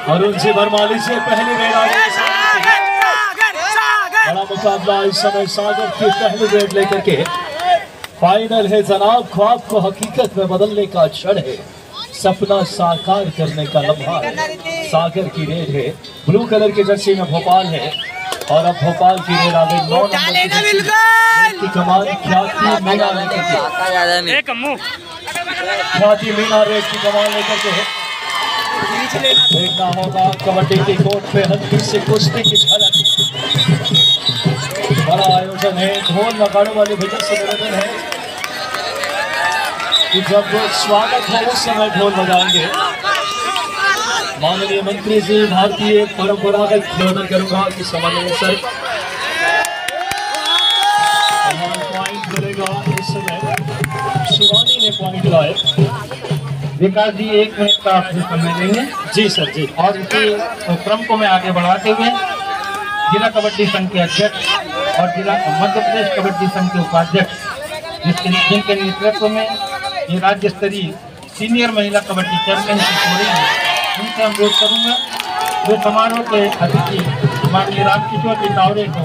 अरुण जी बरमाली से पहली रेड आ गई। बड़ा मुकाबला इस समय सागर की पहली रेड लेकर के फाइनल है जनाब। ख्वाब को हकीकत में बदलने का क्षण है, सपना साकार करने का लम्हा है। सागर की रेड है, ब्लू कलर की जर्सी में भोपाल है और अब भोपाल की रेड आ गई 9 नंबर की कमान ख्याति मीना लेकर के। ख्याति मीना रेड की कमान लेकर के देखना होगा कबड्डी के कोर्ट पे हल्की से कुश्ती की झलक। बड़ा आयोजन है, ढोल नगाड़ों वाले भजन से निवेदन है कि जब स्वागत हो उस समय ढोल बजाएंगे। माननीय मंत्री जी भारतीय परंपरागत निवेदन करूंगा कि सामान्य सर पॉइंट मिलेगा। इस समय शिवानी ने पॉइंट लाए। विकास जी 1 मिनट का आपसे समय लेंगे। जी सर जी। और इसी क्रम को मैं आगे बढ़ाते हुए जिला कबड्डी संघ के अध्यक्ष और जिला मध्य प्रदेश कबड्डी संघ के उपाध्यक्ष जिनके नेतृत्व में ये राज्य स्तरीय सीनियर महिला कबड्डी चैंपियनशिप हो रही है, उनसे अनुरोध करूंगा जो समारोह के अतिथि माननीय रामकिशोर बितावरे को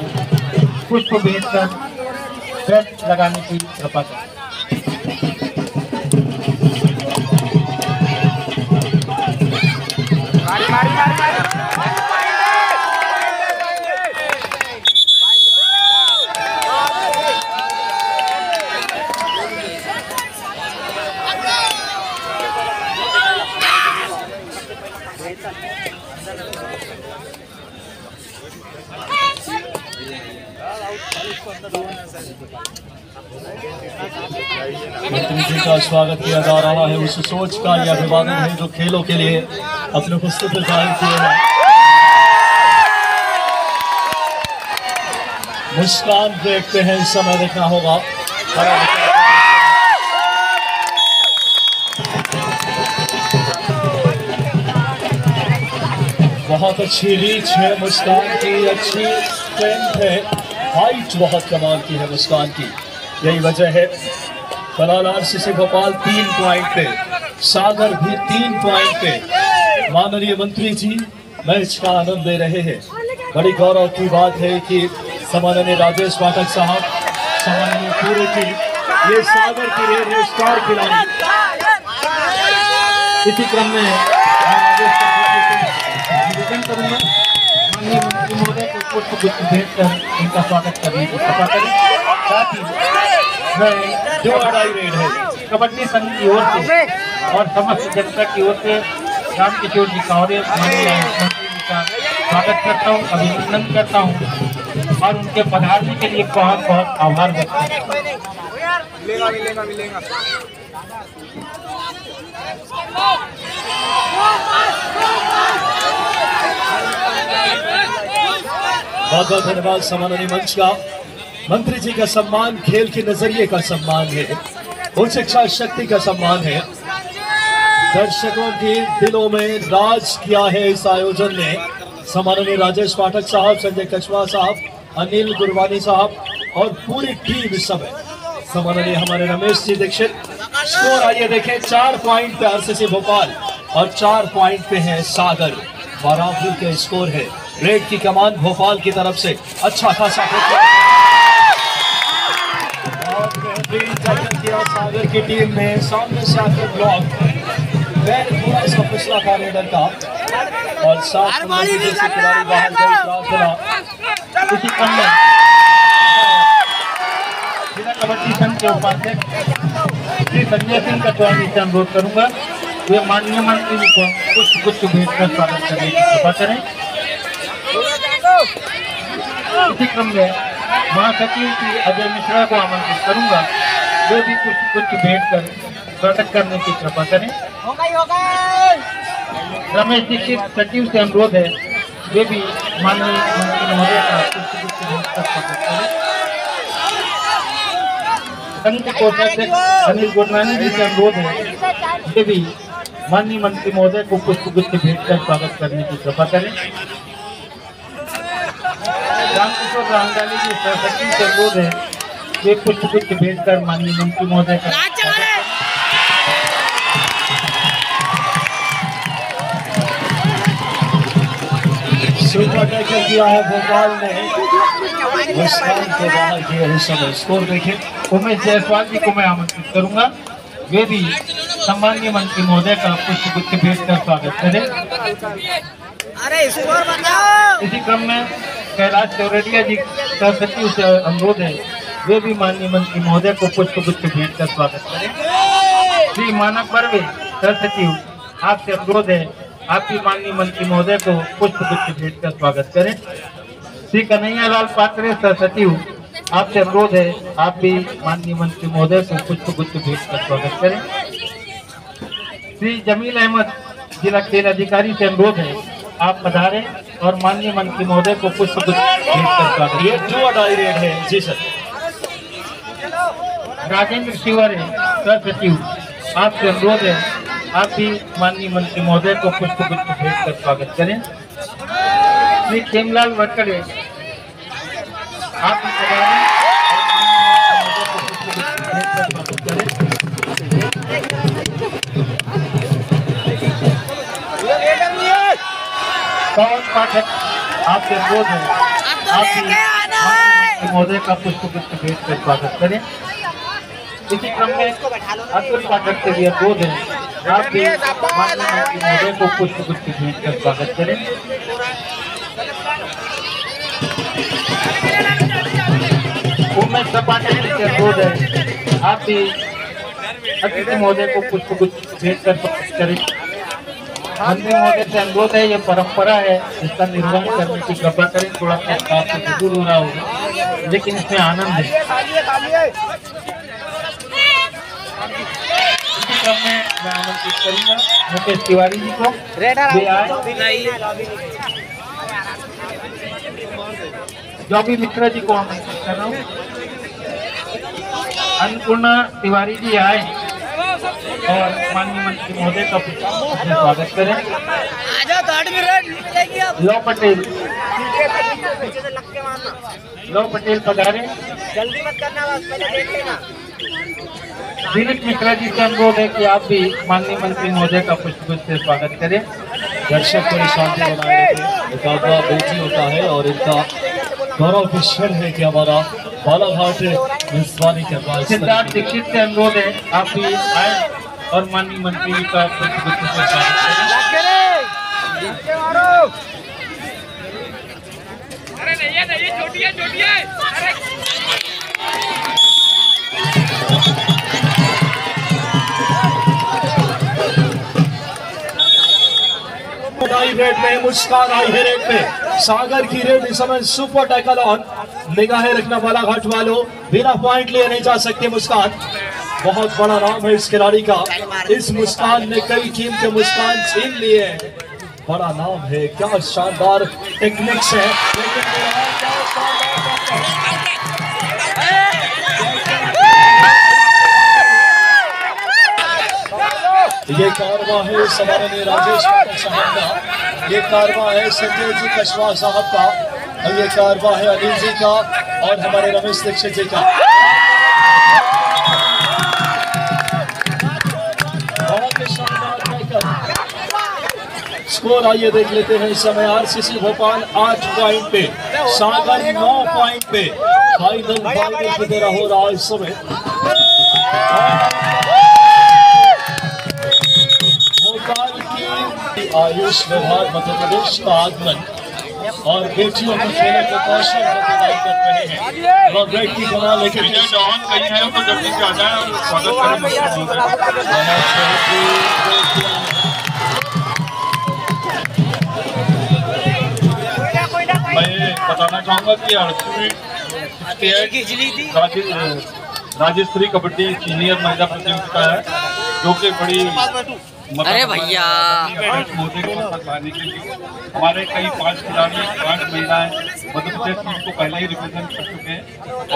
पुष्प भेंट कर बेल्ट लगाने की कृपा करें। मंत्री जी का स्वागत किया जा रहा है। उस सोच का यह अभिवादन है जो खेलों के लिए अपने उपस्थित जाहिर किए हैं। मुस्कान देखते हैं, इस समय देखना होगा। बहुत अच्छी रीच है मुस्कान की, अच्छी स्ट्रेंथ है, हाइट बहुत कमाल की है मुस्कान की। यही वजह है फलाल आरसीसी भोपाल 3 पॉइंट पे, सागर भी 3 पॉइंट पे। माननीय मंत्री जी मैच का आनंद ले रहे हैं। बड़ी गौरव की बात है कि सम्माननीय राजेश पाठक साहब, सम्माननीय पूरे की ये सागर की रेड है, स्टार खिलाड़ी। इसी क्रम में निवेदन करूंगा माननीय मंत्री महोदय को पुष्प गुच्छ भेंट कर उनका स्वागत करने की कृपा करें। साथ ही मैं जो लड़ाई रेड है कबड्डी संघ की ओर से और समस्त जनता की ओर से रामकिशोर जी कावरे माननीय मंत्री जी का स्वागत करता हूँ, अभिनंदन करता हूँ और उनके पधारने के लिए बहुत बहुत आभार व्यक्त करता हूँ। बहुत बहुत धन्यवाद सम्माननीय मंच का। मंत्री जी का सम्मान खेल के नजरिए का सम्मान है, उच्च इच्छा शक्ति का सम्मान है। दर्शकों के दिलों में राज किया है इस आयोजन ने। सम्माननीय राजेश पाठक साहब, संजय कछवा साहब, अनिल गुरवानी साहब और पूरी टीम इस समय। सम्माननीय हमारे रमेश जी दीक्षित। स्कोर आइए देखें, 4 पॉइंट पे आरसीसी भोपाल और 4 पॉइंट पे है सागर। बराबरी के स्कोर है। रेड की कमान भोपाल की तरफ से अच्छा खासा किया सागर की टीम ने। सामने से आकर ब्लॉक थोड़ा सा फिसला था रेडर का और साथ बाहर इसी क्रम में जिला कबड्डी संघ के उपाध्यक्ष श्री संजय सिंह का चौहान से अनुरोध करूंगा वे माननीय मंत्री जी को कुछ कुछ भेंट कर स्वागत करने की कृपा करें। इसी क्रम में महासचिव श्री अजय मिश्रा को आमंत्रित करूंगा, वे भी कुछ भेंट कर स्वागत करने की कृपा करें। रमेश दीक्षित सचिव से अनुरोध है, वे भी माननीय मंत्री महोदय का कुछ भेंट कर स्वागत करें। संघ के कोषाध्यक्ष अनिल गुरनानी जी से अनुरोध है, वे भी माननीय मंत्री महोदय को पुष्प गुच्छ भेंट कर स्वागत करने की कृपा करें। रामकिशोर रामदानी जी सचिव से अनुरोध है, वे पुष्प गुच्छ भेंट कर माननीय मंत्री महोदय का सुपर टैकल किया है भोपाल ने, मुस्कान को बाहर किया है समय। स्कोर देखें। उमेश जायसवाल जी को मैं आमंत्रित करूंगा, वे भी सम्मानीय मंत्री महोदय का पुष्प गुच्छ भेंट कर स्वागत करें। अरे स्कोर बताओ। इसी क्रम में कैलाश चौरड़िया जी का सचिव से अनुरोध है, वे भी माननीय मंत्री महोदय को पुष्प गुच्छ भेंट कर स्वागत करें। श्री मानक बर्वे सह सचिव, आपसे अनुरोध है, आप भी माननीय मंत्री महोदय को पुष्प गुच्छ भेंट कर स्वागत करें। श्री कन्हैया लाल पात्रे सह सचिव, आपसे अनुरोध है, आप भी माननीय मंत्री महोदय को पुष्प गुच्छ भेंट कर स्वागत करें। श्री जमील अहमद जिला खेल अधिकारी से अनुरोध है, आप पधारें और माननीय मंत्री महोदय को पुष्प गुच्छ भेंट कर स्वागत ये 2 डाई रेड है जी सर। राजेंद्र शिवरे सह सचिव, आपसे अनुरोध है, आप भी माननीय मंत्री महोदय को पुष्प गुच्छ भेंट कर स्वागत करें। श्री खेमलाल वटकड़े, आप भी पधारें और माननीय मंत्री महोदय को पुष्प गुच्छ भेंट कर स्वागत करें। पवन पाठक, आपसे अनुरोध है, आप भी माननीय महोदय का पुष्प गुच्छ भेंट कर स्वागत करें। इसी क्रम में अतुल पाठक से भी अनुरोध है, आप भी माननीय मंत्री महोदय को पुष्प गुच्छ भेंट कर स्वागत करें। उमेश पाठक से अनुरोध है, आप भी अतिथि महोदय को पुष्प गुच्छ भेंट कर स्वागत करें। मंत्री महोदय से अनुरोध है, ये परंपरा है, इसका निर्वहन करने की कृपा करें। थोड़ा सा आपसे दूर हो रहा होगा, लेकिन इसमें आनंद है। इसी क्रम में मैं आमंत्रित करूंगा मुकेश तिवारी जी को, वे आए। जॉबी मिश्रा जी को आमंत्रित कर रहा हूँ। अन्नपूर्णा तिवारी जी आए और माननीय मंत्री महोदय का स्वागत करें। लौ पटेल पधारे। जल्दी मत करना, बस पहले देख लेना। दिलीप मिश्रा जी से अनुरोध है कि आप भी माननीय मंत्री महोदय का पुष्पगुच्छ से स्वागत करें। दर्शक को शांति बनाए रखें, मुकाबला बेटी होता है और इनका गौरव की क्षण है कि हमारा बालाघाट मेजबानी कर रहा है। सिद्धार्थ दीक्षित से अनुरोध है, आप भी आए और माननीय मंत्री जी का पुष्पगुच्छ से स्वागत करें। डाई रेड में मुस्कान आई है रेड में, सागर की रेड इस समय सुपर टैकल ऑन। निगाहें रखना बालाघाट वालों, बिना पॉइंट लिए नहीं जा सकते। मुस्कान बहुत बड़ा नाम है इस खिलाड़ी का, इस मुस्कान ने कई टीम के मुस्कान छीन लिए हैं। बड़ा नाम है, क्या शानदार टेक्निक्स है, ये कारवां है समाननीय राजेश साहब का, ये कारवां है संजय जी कशवा साहब का, और ये कारवां है अनिल जी का और हमारे रमेश दीक्षित जी का। बहुत ही शानदार स्कोर आइए देख लेते हैं इस समय। आरसीसी भोपाल 8 पॉइंट पे, सागर 9 पॉइंट पे। फाइनल की तरह हो रहा है इस समय। आयुष विभाग मध्य प्रदेश का आगमन और बेटियों को खेलने का कौशल प्रदान कर रहे हैं। और बेटी बना लेके जवान कहीं है तो जल्दी से आ जाए और स्वागत करें। मैं बताना चाहूँगा कि राज्य स्तरीय कबड्डी सीनियर महिला प्रतियोगिता है, जो कि बड़ी अरे भैया मोदी को लाने के लिए हमारे कई 5 खिलाड़ी 5 महिलाएं मध्य प्रदेश टीम को पहले ही रिप्रेजेंट कर चुके हैं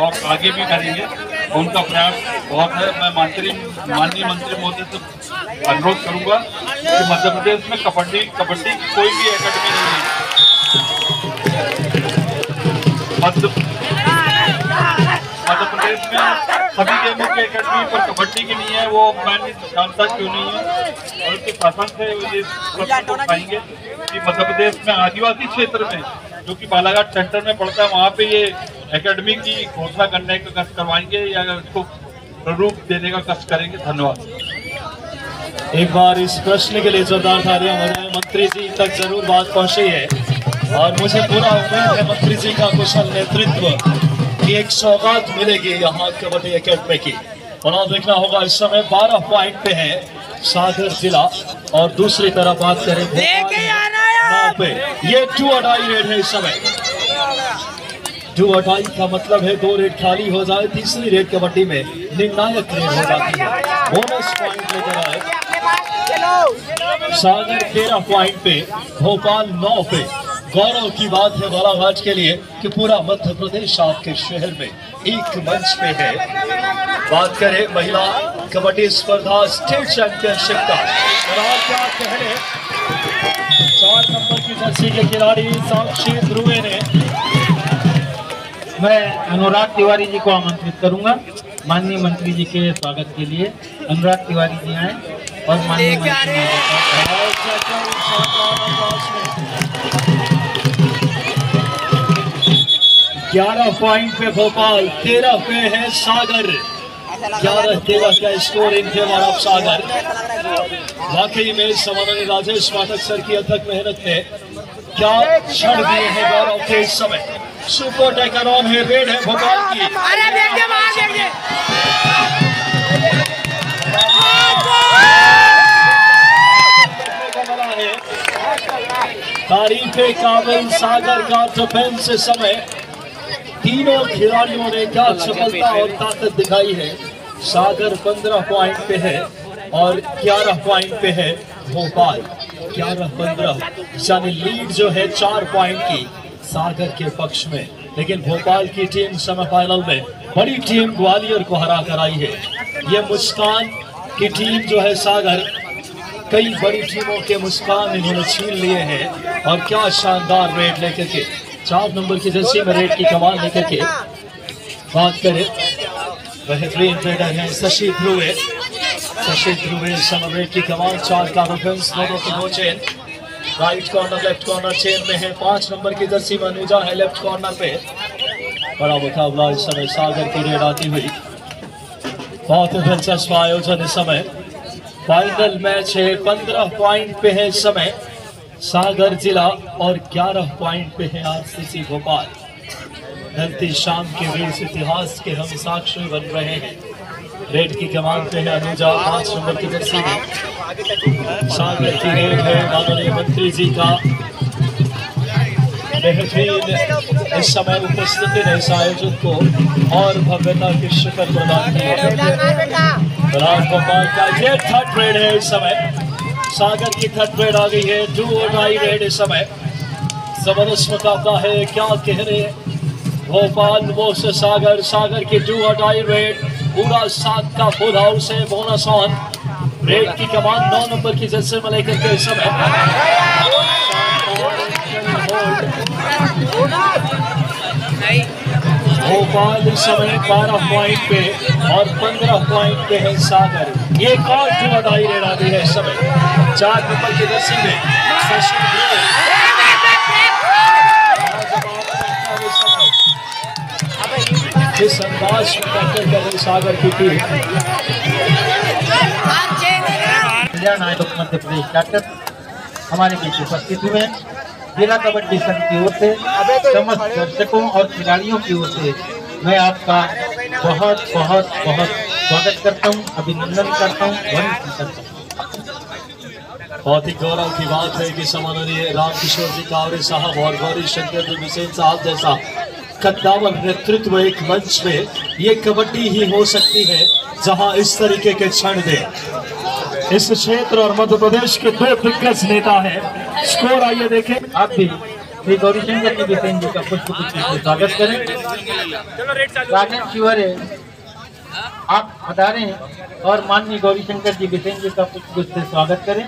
और आगे भी करेंगे। उनका प्रयास बहुत है। मैं माननीय मंत्री महोदय से अनुरोध करूंगा कि मध्य प्रदेश में कबड्डी की कोई भी एकेडमी नहीं है। मध्य प्रदेश में सभी गेमों की एकेडमी पर कबड्डी की नहीं है, वो मैं नहीं जानता क्यों नहीं है, और उसके शासन से ये प्रश्न को उठाएंगे कि मध्य प्रदेश में आदिवासी क्षेत्र में जो कि बालाघाट सेंटर में पड़ता है, वहाँ पे ये एकेडमी की घोषणा करने का कष्ट करवाएंगे या इसको रूप देने का कष्ट करेंगे। धन्यवाद। एक बार इस प्रश्न के लिए जोरदार तालियां हो जाए। मंत्री जी तक जरूर बात पहुंची है और मुझे पूरा उम्मीद है मंत्री जी का कुशल नेतृत्व की एक सौगात मिलेगी यहाँ कबड्डी अकेडमी की। और आप देखना होगा इस समय 12 पॉइंट पे है सागर जिला और दूसरी तरफ बात करें 9 पे। ये 2 or die रेड है इस समय। 2 or die का मतलब है 2 रेड खाली हो जाए, तीसरी रेड कबड्डी में निर्णायक रेड हो जाती है। बोनस पॉइंट लेकर आए सागर 13 पॉइंट पे, भोपाल 9 पे। गौरव की बात है बालाघाट के लिए कि पूरा मध्य प्रदेश आपके शहर में एक मंच पे है। बात करें महिला कबड्डी स्पर्धा स्टेट चैंपियनशिप का, और क्या कहने 4 नंबर की जर्सी के खिलाड़ी साक्षी ध्रुवे ने। मैं अनुराग तिवारी जी को आमंत्रित करूंगा माननीय मंत्री जी के स्वागत के लिए। अनुराग तिवारी जी आए और माननीय मंत्री जी 11 पॉइंट पे भोपाल, 13 पे है सागर। 11-13 का स्कोर इन फेवर ऑफ सागर। वाकई में समाधानी राजेश पाठक सर की अथक मेहनत ने क्या क्षण दिए हैं गौरव के इस समय। सुपर टेकर ऑन है, रेड है भोपाल की। तारीफे काबिल सागर का डिफेंस इस समय। तीनों खिलाड़ियों ने क्या सफलता और ताकत दिखाई है। सागर 15 पॉइंट पे है और 11 पॉइंट पे है भोपाल। 11-15 यानी लीड जो है 4 पॉइंट की सागर के पक्ष में। लेकिन भोपाल की टीम सेमीफाइनल में बड़ी टीम ग्वालियर को हरा कर आई है। ये मुस्कान की टीम जो है सागर, कई बड़ी टीमों के मुस्कान इन्होंने छीन लिए हैं। और क्या शानदार रेड लेकर के 4 नंबर की जर्सी में रेड की कमाल लेकर के बात करें। बेहतरीन रेडर है शशि ध्रुवे। शशि ध्रुवे समय रेड की कमाल, 4 का डिफेंस, दोनों की 2 chain. Right corner left corner chain में है। 5 नंबर की जर्सी में अनुजा है लेफ्ट कॉर्नर पे। बड़ा मुकाबला इस समय सागर की रेड आती हुई। बहुत ही दिलचस्प आयोजन इस समय। फाइनल मैच है। 15 पॉइंट पे है इस समय सागर जिला और 11 पॉइंट पे है आरसीसी भोपाल। ढलती शाम के बीच इतिहास के हम साक्षी बन रहे हैं। रेड की कमान पे है अनुजा, 5 नंबर की जर्सी में। सागर की रेड है माननीय मंत्री जी का बेहतरीन इस समय उपस्थिति ने इस आयोजन को और भव्यता की शिखर प्रदान की है। भोपाल का ये 3rd रेड है इस समय। सागर की 3rd रेड आ गई है। 2 or die रेड इस समय। जबरदस्त मुकाबला है। क्या कह रहे हैं भोपाल वो से सागर। सागर की 2 or die रेड, पूरा 7 का फुल हाउस है। बोनस ऑन रेड की कमान 9 नंबर की जर्सी में लेकर के इस समय। भोपाल इस समय 12 पॉइंट पे और 15 पॉइंट पे है सागर। ये एक और 2 or die रेड आती है इस समय। 4 नंबर की जर्सी में शशि ध्रुवे। इस अंदाज में टक्कर कर रही सागर की टीम। कल्याण आयोग मध्य प्रदेश डॉक्टर हमारे बीच उपस्थित हुए हैं। जिला कबड्डी संघ की ओर से समस्त दर्शकों और खिलाड़ियों की ओर से मैं आपका बहुत बहुत बहुत स्वागत करता हूं, अभिनंदन करता हूं, वंदन करता हूं। बहुत ही गौरव की बात है कि सम्माननीय रामकिशोर जी कावरे साहब और गौरी शंकर जी बिसेन साहब जैसा कद्दावर नेतृत्व एक मंच में, ये कबड्डी ही हो सकती है जहां इस तरीके के क्षण दे। इस क्षेत्र और मध्य प्रदेश के 2 दिग्गज नेता हैं। स्कोर आइए देखें। आप भी श्री गौरी शंकर जी बिसेन जी का पुष्प गुच्छ से स्वागत करें। राजेश शिवरे आप पधारें और माननीय गौरी शंकर जी बिसेन जी का पुष्प गुच्छ से स्वागत करें।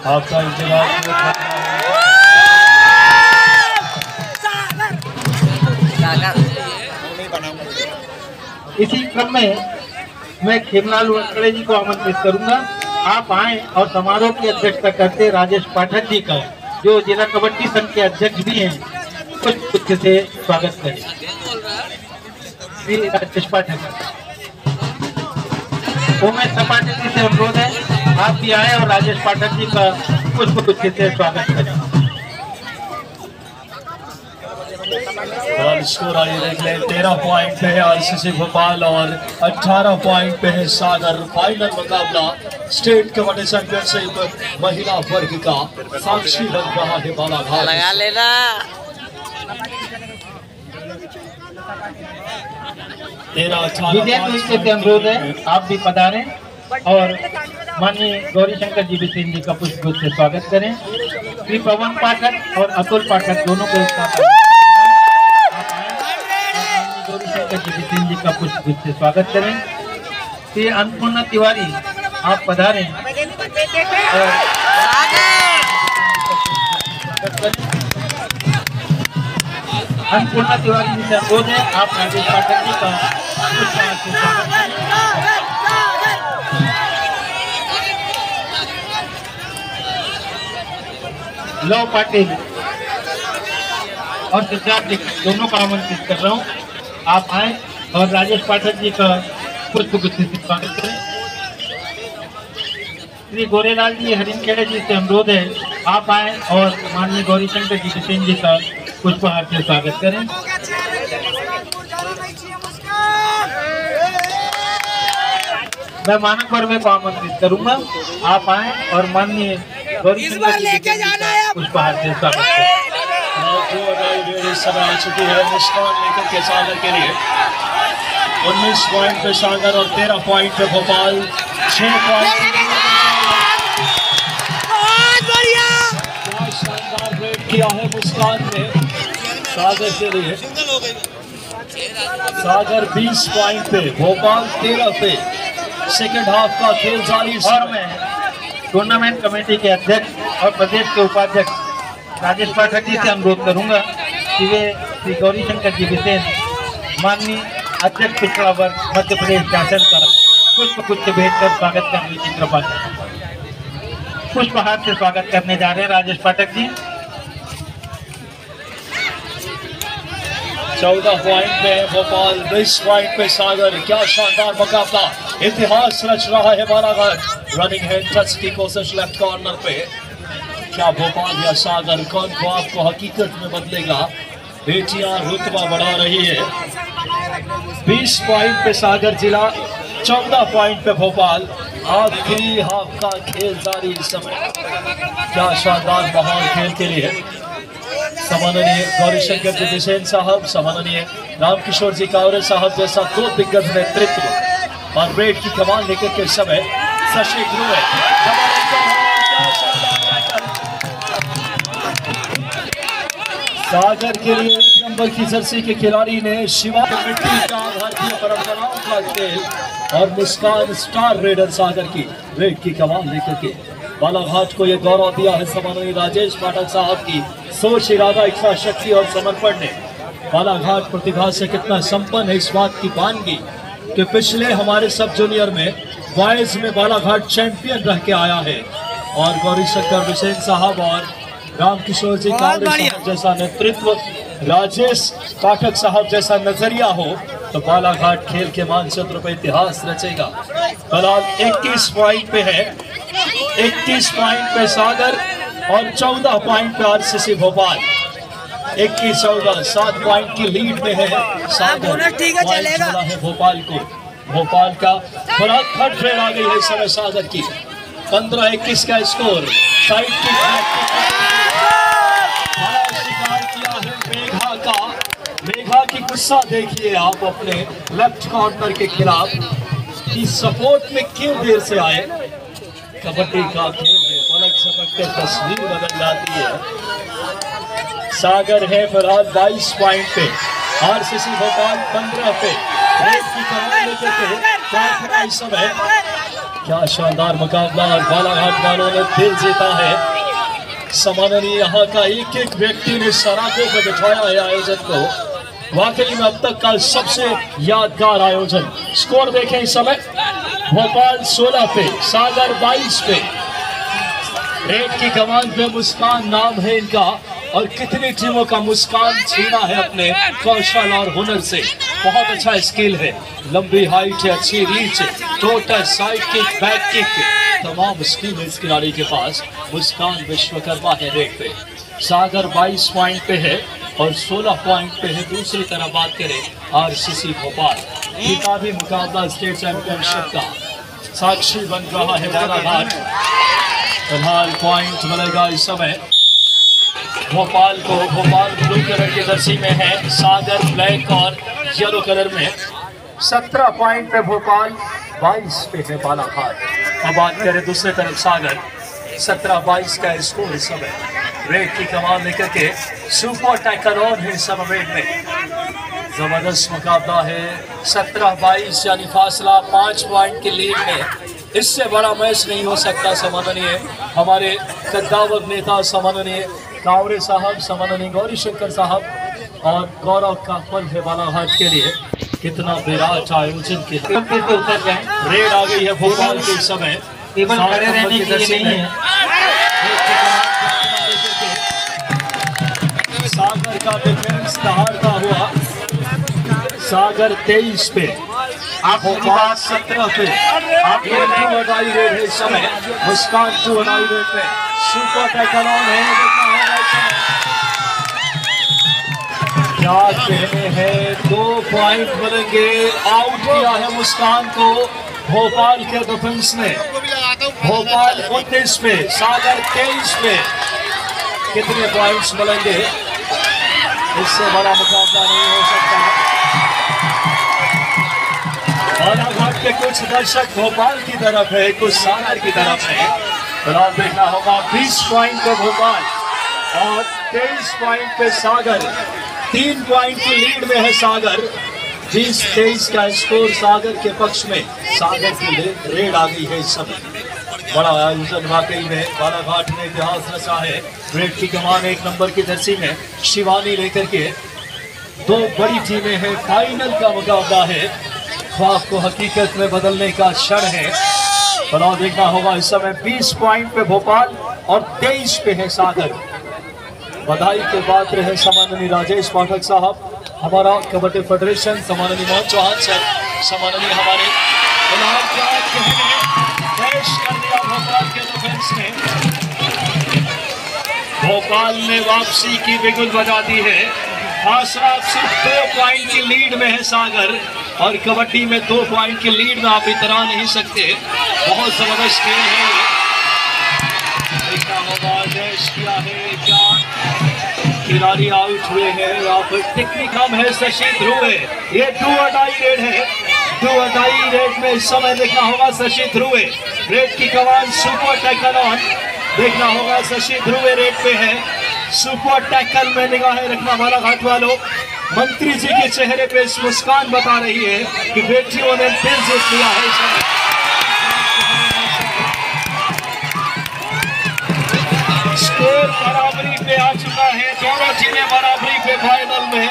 आपका इंतजार सागर इसी क्रम में मैं खेमलाल वानखड़े जी को आमंत्रित करूंगा, आप आए और समारोह की अध्यक्षता करते राजेश पाठक जी का, जो जिला कबड्डी संघ के अध्यक्ष भी हैं, कुछ से स्वागत करें। श्री राजेश पाठक, उमेश त्रिपाठी जी से अनुरोध है आप भी आए और राजेश पाठक जी का कुछ से स्वागत करें। स्कोर आई देख लें, 13 पॉइंट पे है आरसीसी भोपाल और 18 पॉइंट पे है सागर। फाइनल मुकाबला स्टेट कबड्डी चैंपियनशिप महिला वर्ग का साक्षी लग रहा है बालाघाट। लगा लेना। विजय से अनुरोध है आप भी पधारें और माननीय गौरी शंकर जी बिसेन जी का पुष्प से स्वागत करें। श्री पवन पाठक और अतुल पाठक दोनों को एक साथ गौरी शंकर जी बिसेन जी का पुष्प से स्वागत करें। श्री अन्नपूर्णा तिवारी आप पधारें और अन्नपूर्णा तिवारी जी से अनुरोध है आप राजेश पाठक जी का लव पाटिल और सिद्धार्थ दोनों को आमंत्रित कर रहा हूँ, आप आए और राजेश पाठक जी का पुष्प गुच्छ से स्वागत करें। श्री गोरेलाल जी हरिनखेड़े जी से अनुरोध है आप आए और माननीय गौरी शंकर जी बिसेन जी का पुष्पहार से स्वागत करें। मैं मानक वर्ग को आमंत्रित करूंगा, आप आए और माननीय गौरी शंकर जी पुष्पहार से स्वागत करें। समय आ चुकी है मुस्कान लेकर के सागर के लिए। 19 पॉइंट पे सागर और 13 पॉइंट पे भोपाल। 6 पॉइंट शानदार रेड किया है मुस्कान ने सागर के लिए। सागर 20 पॉइंट पे, भोपाल 13 पे। सेकेंड हाफ का खेल जारी। और मैं टूर्नामेंट कमेटी के अध्यक्ष और प्रदेश के उपाध्यक्ष राजेश पाठक जी से अनुरोध करूंगा कि वे श्री गौरी शंकर जी बिसेन माननीय अध्यक्ष पिछड़ा वर्ग मध्य प्रदेश शासन का पुष्प भेंट कर स्वागत करने की कृपा करें। पुष्पहार से स्वागत करने जा रहे हैं राजेश पाठक जी। 14 पॉइंट पे भोपाल, 20 पॉइंट पे सागर। क्या शानदार मुकाबला, इतिहास रच रहा है बालाघाट। रनिंग हैंड टच की कोशिश लेफ्ट कॉर्नर पे। क्या भोपाल या सागर, कौन को आपको हकीकत में बदलेगा? बेटियां रुतबा बढ़ा रही है। 20 पॉइंट पे सागर जिला, 14 पॉइंट पे भोपाल। आखिरी हाफ का खेल जारी इस समय। क्या शानदार माहौल खेल के लिए। सम्माननीय गौरी शंकर जी बिसेन साहब, सम्माननीय रामकिशोर जी कावरे साहब जैसा दो दिग्गज नेतृत्व और रेड की कमान लेकर के समय शशि ध्रुव सागर के लिए 1 नंबर की जर्सी के खिलाड़ी ने शिवा मिट्टी का भारतीय परंपराओं का खेल और मुस्कान स्टार रेडर सागर की रेड की कमान लेकर के बालाघाट को यह गौरव दिया है। सम्माननीय राजेश पाठक साहब की सोच, इरादा, इच्छा शक्ति और समर्पण ने बालाघाट प्रतिभा से कितना संपन्न है। इस बात की बानगी कि पिछले हमारे सब जूनियर में बॉयज में बालाघाट चैंपियन रह के आया है और गौरी शंकर बिसेन साहब और रामकिशोर जी कावरे साहब जैसा नेतृत्व, राजेश पाठक साहब जैसा नजरिया हो तो बालाघाट खेल के मानचित्र पर इतिहास रचेगा। फिलहाल 21 पॉइंट पे है, 21 पॉइंट पे सागर और 14 पॉइंट पे आरसीसी भोपाल। 21-14 7 पॉइंट की लीड में है सागर। चलेगा है भोपाल को। भोपाल का फिलहाल थर्ड रेड आ गई है इस समय सागर की। 15-21 का स्कोर। साइड की शिकार किया है मेघा का। मेघा की गुस्सा देखिए आप अपने लेफ्ट कॉर्नर के खिलाफ कि सपोर्ट में क्यों देर से आए। कबड्डी का खेल है, पलक झपकते तस्वीर बदल जाती है। सागर है फिलहाल 22 पॉइंट पे, आरसीसी भोपाल 15 पे। इस समय क्या शानदार मुकाबला और बालाघाट वालों ने दिल जीता है। सम्माननीय यहाँ का एक एक व्यक्ति ने सराखों पर बिठाया है आयोजन को वाकई में अब तक का सबसे यादगार आयोजन। स्कोर देखें इस समय, भोपाल 16 पे, सागर 22 पे। रेड की कमान पे मुस्कान नाम है इनका, और कितनी टीमों का मुस्कान छीना है अपने कौशल और हुनर से। बहुत अच्छा स्किल है, लंबी हाइट है, अच्छी reach, total, side kick, back kick, तमाम स्किल है इस खिलाड़ी के पास। मुस्कान विश्वकर्मा है रेड पे। सागर 22 पॉइंट पे है और 16 पॉइंट पे है। दूसरी तरफ बात करें आरसीसी भोपाल, किताबी मुकाबला स्टेट चैंपियनशिप का साक्षी बन रहा है बालाघाट। फिलहाल पॉइंट मिलेगा इस समय भोपाल को। भोपाल ब्लू कलर के जर्सी में है, सागर ब्लैक और येलो कलर में। 17 पॉइंट पे भोपाल, 22 पे है बालाघाट। अब बात करें दूसरी तरफ सागर, 17-22 का स्कोर इस समय। रेड की कमान लेकर के सुपर टैकल ऑन है इस समय रेड में। जबरदस्त मुकाबला है, 17-22 यानी फासला 5 पॉइंट की लीड में। इससे बड़ा मैच नहीं हो सकता। सम्माननीय हमारे कद्दावर नेता सम्माननीय कावरे साहब, सम्माननीय गौरी शंकर साहब और गौरव का पल है बालाघाट के लिए। कितना विराट आयोजन के रेड आ गई है भोपाल के समय। केवल खड़े रहने के लिए नहीं है। सागर का डिफेंस दहाड़ता हुआ, सागर 23 पे, भोपाल 17 पे। आप रेड है इस समय, मुस्कान 2 रेड पे। सुपर टैकल ऑन है, क्या कहने हैं, 2 पॉइंट मिलेंगे। आउट किया है मुस्कान को भोपाल के डिफेंस ने। भोपाल 29 पे, सागर 23 पे। कितने पॉइंट्स मिलेंगे, इससे बड़ा मुकाबला नहीं हो सकता। बालाघाट के कुछ दर्शक भोपाल की तरफ है, कुछ सागर की तरफ है। फिलहाल देखना होगा 20 पॉइंट पे भोपाल और 23 पॉइंट पे सागर। 3 पॉइंट की लीड में है सागर। 20-23 का स्कोर सागर के पक्ष में। सागर की रेड आ गई है इस समय। बड़ा आयोजन वाकई में बालाघाट में इतिहास रचा है। रेड की कमान 1 नंबर की जर्सी में शिवानी लेकर के 2 बड़ी टीमें हैं। फाइनल का मुकाबला है, ख्वाब को हकीकत में बदलने का क्षण है। बड़ा देखना होगा इस समय। 20 पॉइंट पे भोपाल और 23 पे है सागर। बधाई के पात्र है सम्माननीय राजेश पाठक साहब, हमारा कबड्डी फेडरेशन, सम्माननीय मोहन चौहान सर, सम्माननीय हमारे कर दिया भोपाल के डिफेंस ने। भोपाल ने वापसी की बिगुल बजा दी है। फासला सिर्फ 2 पॉइंट की लीड में है सागर, और कबड्डी में 2 पॉइंट की लीड में आप इतना नहीं सकते। बहुत जबरदस्त खेल है। देखना होगा देश किया है क्या, खिलाड़ी आउट हुए हैं। यहाँ पर टेक्निक कम है, शशि ध्रुवे। ये 2 रेड है, 2 रेड में इस समय देखना होगा शशि ध्रुवे। रेड की कमान सुपर टैकल ऑन, देखना होगा शशि ध्रुवे रेड पे है। सुपर टैकल में निगाहें रखना बालाघाट वालों। मंत्री जी के चेहरे पे मुस्कान बता रही है कि बेटियों ने दिल जीत लिया है इस समय। स्कोर बराबरी पे आ चुका है, दोनों टीमें बराबरी पे फाइनल में।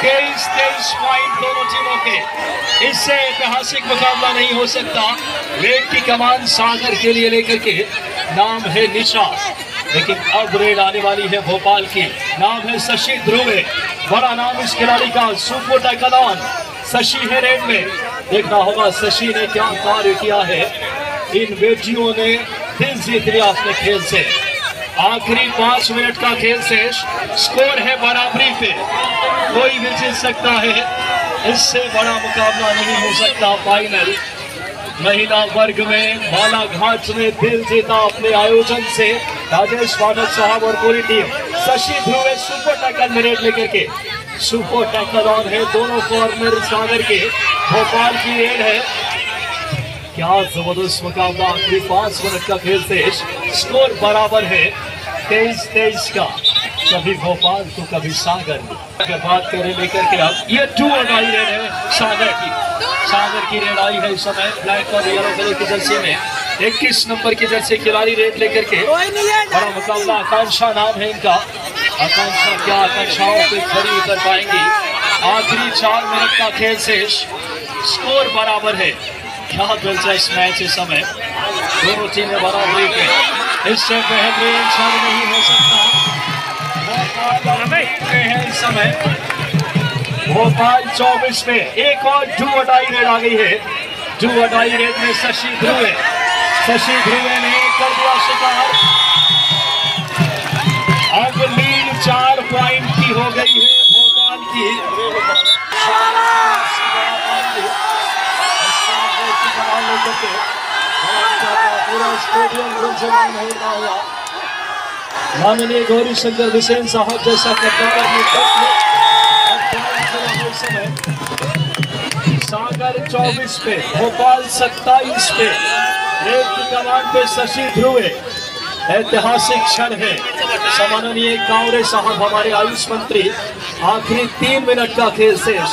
23-23 पॉइंट दोनों टीमों के। इससे ऐतिहासिक मुकाबला नहीं हो सकता। रेड की कमान सागर के लिए लेकर के नाम है निशा, लेकिन अब रेड आने वाली है भोपाल की। नाम है शशि ध्रुवे, बड़ा नाम इस खिलाड़ी का। सुपर टैकल ऑन, शशि है रेड में। देखना होगा शशि ने क्या कार्य किया है। इन बेटियों ने दिल जीत लिया अपने खेल से। आखिरी 5 मिनट का खेल शेष, स्कोर है बराबरी पे, कोई भी जीत सकता है। इससे बड़ा मुकाबला नहीं हो सकता। फाइनल महिला वर्ग में बालाघाट ने दिल जीता अपने आयोजन से। राजेश पाठक साहब और पूरी team. Shashi Dhruve super tackle में रेड लेकर के, सुपर टैकल ऑन है। दोनों कॉर्नर सागर के, भोपाल की रेड है। क्या जबरदस्त मुकाबला। आखिरी 5 मिनट का खेल शेष, स्कोर बराबर है 23-23 का। कभी भोपाल तो कभी सागर। बात करें लेकर के अब ये 2 रेड है सागर की। सागर की रेड आई है इस समय ब्लैक और येलो कलर की जर्सी में। 21 नंबर की जर्सी खिलाड़ी रेड लेकर के। बड़ा मुकाबला। आकांक्षा नाम है इनका। आकांक्षा क्या आकांक्षाओं पे खड़ी उतर पाएंगी। आखिरी 4 मिनट का खेल शेष, स्कोर बराबर है। क्या दिलचस्प मैच इस समय, दोनों टीमें बराबरी के, इससे बेहतरीन क्षण नहीं हो सकता। है इस समय भोपाल 24 में एक और डू और डाई रेड आ गई है। डू और डाई रेड में शशि ध्रुवे ने कर दिया शिकार। अब लीड 4 पॉइंट की हो गई है भोपाल की। पूरा स्टेडियम गुंजयमान होता हुआ माननीय गौरी शंकर बिसेन साहब जैसा कप्तान समय सागर 24 पे, भोपाल 27 पे, रेड की कमान पे शशि ध्रुवे। ऐतिहासिक क्षण है। सम्माननीय कांवरे साहब हमारे आयुष मंत्री, आखिरी 3 मिनट का खेल शेष,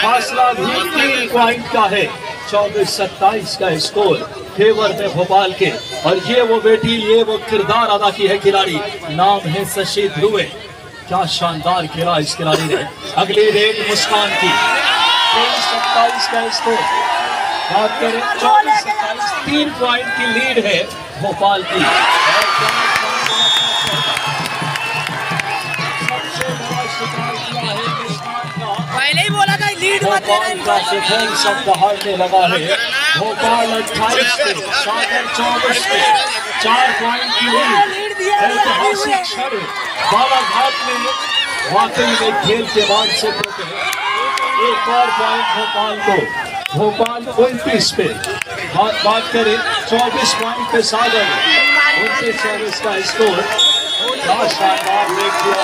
फासला भी 3 पॉइंट का है। 24-27 का स्कोर फेवर में भोपाल के। और ये वो बेटी, ये वो किरदार अदा की है खिलाड़ी, नाम है शशि ध्रुवे। क्या शानदार खेला इस खिलाड़ी ने। अगली रेड मुस्कान की, 27 का स्कोर। बात करें 24-27, 3 पॉइंट की लीड है भोपाल की। पहले ही बोला था लीड मत देना। शब्द हारने लगा है। भोपाल 28 पे, सागर 24 पे, 4 पॉइंट की लीड। ऐतिहासिक क्षण बालाघाट में वाकई में खेल के बाद से एक और पॉइंट भोपाल को। भोपाल 29 पे, बात करें 24 पॉइंट पे सागर, 29-24 का स्कोर। शानदार देख दिया,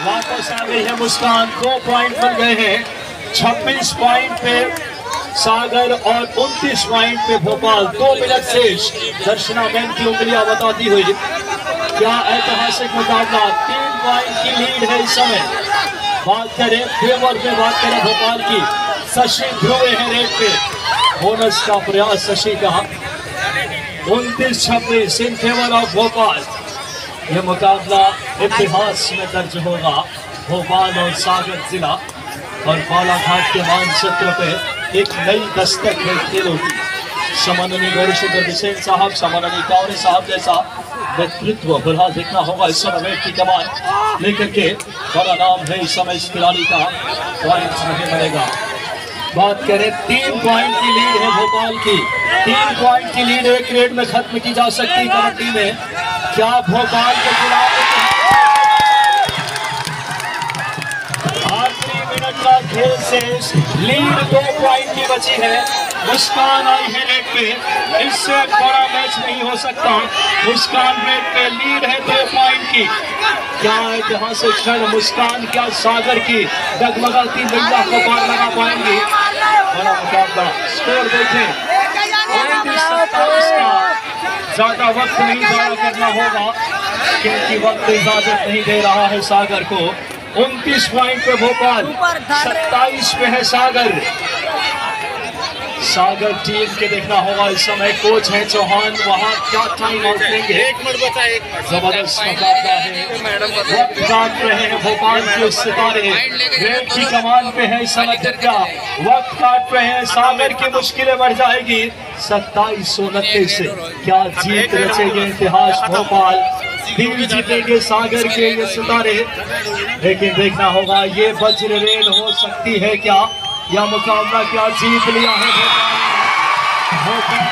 वापस आ गई है मुस्कान। 2 पॉइंट बन गए हैं। 26 पॉइंट पे सागर और 29 पॉइंट पे भोपाल। 2 मिनट शेष। दर्शना बहन की उंगलियां बताती हुई क्या ऐतिहासिक मुकाबला। 3 पॉइंट की लीड है इस समय। बात करें फेवर में, बात करें भोपाल की, शशि ध्रुवे है रेड पे। बोनस का प्रयास शशि का। 29-26 इन फेवर ऑफ भोपाल। यह मुकाबला इतिहास में दर्ज होगा। भोपाल और सागर जिला और बालाघाट के मानचित्र पे एक नई दस्तक है खेलों की। सम्माननीय गौरी शंकर बिसेन साहब, सम्माननीय कांवरे साहब जैसा नेतृत्व फिलहाल देखना होगा इस समय। रेड की कमान लेकर के बड़ा नाम है इस समय इस खिलाड़ी का, पॉइंट नहीं मिलेगा। बात करें 3 पॉइंट की लीड है भोपाल की। 3 पॉइंट की लीड एक रेड में खत्म की जा सकती है कबड्डी में। क्या भोपाल के खिलाफ आखिरी मिनट का खेल शेष, लीड 2 पॉइंट की बची है। मुस्कान आई है रेड पे, इससे बड़ा मैच नहीं हो सकता। मुस्कान रेड पे, लीड है 2 पॉइंट की। क्या ऐतिहासिक क्षण। मुस्कान क्या सागर की डगमगाती बिल्ला को पार लगा पाएंगी। बड़ा मुकाबला। स्कोर देखें, 27 का। ज्यादा वक्त नहीं जाया करना होगा क्योंकि वक्त इजाजत नहीं दे रहा है सागर को। 29 पॉइंट पे भोपाल, 27 पे है सागर। सागर टीम के देखना होगा इस समय। कोच है चौहान, वहाँ क्या टाइम आउट लेंगे। जबरदस्त मुकाबला है। वक्त काट रहे हैं भोपाल के सितारे। रेड की कमान पे है इस समय क्या वक्त काट रहे हैं। सागर की मुश्किलें बढ़ जाएगी। 27-29 से क्या जीत रचेंगे इतिहास भोपाल। दिल जीतेंगे सागर के ये सितारे। लेकिन देखना होगा ये वज्र रेड हो सकती है क्या, या मुकाबला क्या जीत लिया है भोपाल।